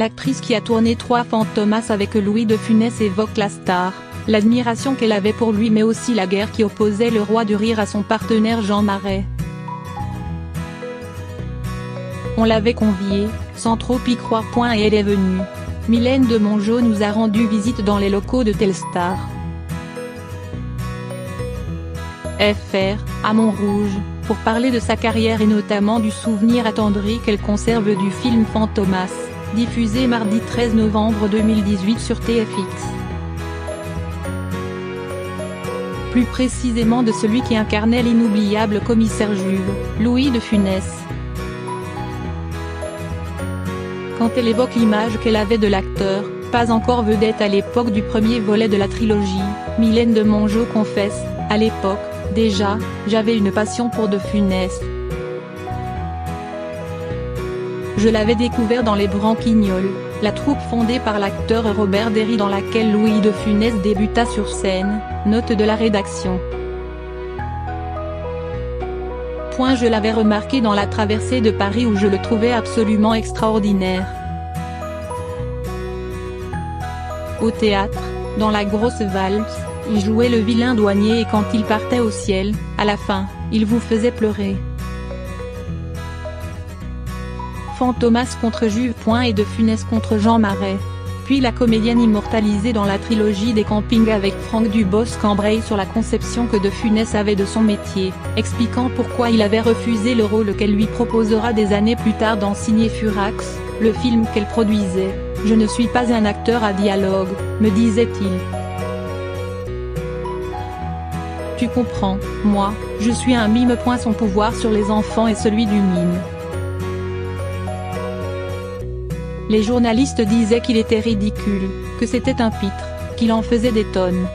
L'actrice qui a tourné 3 Fantomas avec Louis de Funès évoque la star, l'admiration qu'elle avait pour lui mais aussi la guerre qui opposait le roi du rire à son partenaire Jean Marais. On l'avait conviée, sans trop y croire. Et elle est venue. Mylène de Mongeau nous a rendu visite dans les locaux de Telstar FR, à Montrouge, pour parler de sa carrière et notamment du souvenir attendri qu'elle conserve du film Fantomas, diffusé mardi 13 novembre 2018 sur TFX. Plus précisément de celui qui incarnait l'inoubliable commissaire Juve, Louis de Funès. Quand elle évoque l'image qu'elle avait de l'acteur, pas encore vedette à l'époque du premier volet de la trilogie, Mylène de Mongeau confesse, à l'époque, déjà, j'avais une passion pour de Funès. Je l'avais découvert dans Les Branquignoles, la troupe fondée par l'acteur Robert Derry dans laquelle Louis de Funès débuta sur scène, note de la rédaction. Je l'avais remarqué dans La Traversée de Paris où je le trouvais absolument extraordinaire. Au théâtre, dans La Grosse Valse, il jouait le vilain douanier et quand il partait au ciel, à la fin, il vous faisait pleurer. Fantomas contre Juve. Et de Funès contre Jean Marais. Puis la comédienne immortalisée dans la trilogie des campings avec Franck Dubosc embraye sur la conception que de Funès avait de son métier, expliquant pourquoi il avait refusé le rôle qu'elle lui proposera des années plus tard dans Signé Furax, le film qu'elle produisait. « Je ne suis pas un acteur à dialogue, me disait-il. Tu comprends, moi, je suis un mime. Son pouvoir sur les enfants est celui du mime. Les journalistes disaient qu'il était ridicule, que c'était un pitre, qu'il en faisait des tonnes.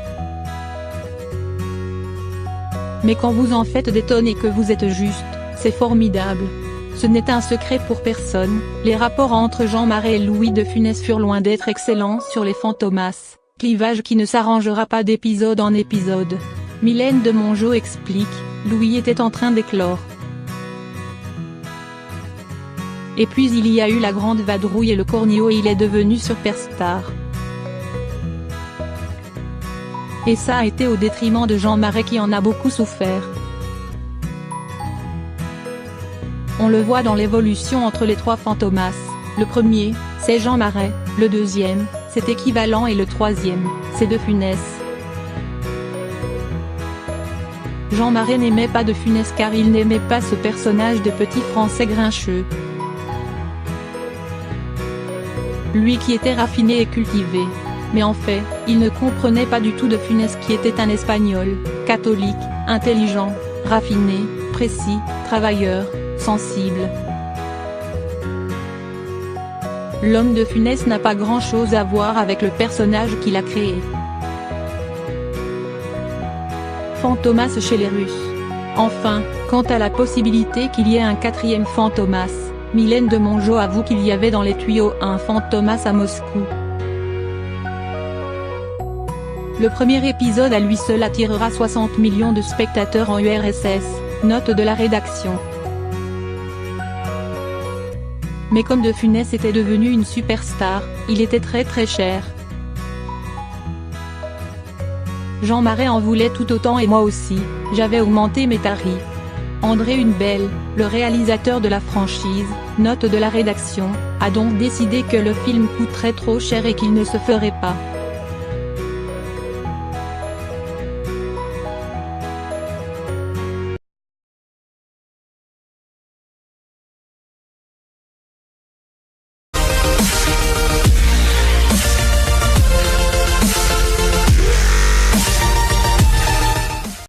Mais quand vous en faites des tonnes et que vous êtes juste, c'est formidable. Ce n'est un secret pour personne, les rapports entre Jean Marais et Louis de Funès furent loin d'être excellents sur les Fantomas, clivage qui ne s'arrangera pas d'épisode en épisode. Mylène de Mongeau explique, Louis était en train d'éclore. Et puis il y a eu la grande vadrouille et le cornio et il est devenu superstar. Et ça a été au détriment de Jean Marais qui en a beaucoup souffert. On le voit dans l'évolution entre les 3 Fantomas, le premier, c'est Jean Marais, le deuxième, c'est équivalent et le troisième, c'est de Funès. Jean Marais n'aimait pas de Funès car il n'aimait pas ce personnage de petit français grincheux. Lui qui était raffiné et cultivé. Mais en fait, il ne comprenait pas du tout de Funès qui était un Espagnol, catholique, intelligent, raffiné, précis, travailleur, sensible. L'homme de Funès n'a pas grand-chose à voir avec le personnage qu'il a créé. Fantomas chez les Russes. Enfin, quant à la possibilité qu'il y ait un 4e Fantomas, Mylène de Mongeau avoue qu'il y avait dans les tuyaux un Fantomas à Moscou. Le premier épisode à lui seul attirera 60 millions de spectateurs en URSS, note de la rédaction. Mais comme de Funès était devenu une superstar, il était très cher. Jean Marais en voulait tout autant et moi aussi, j'avais augmenté mes tarifs. André Hunebelle, le réalisateur de la franchise, note de la rédaction, a donc décidé que le film coûterait trop cher et qu'il ne se ferait pas.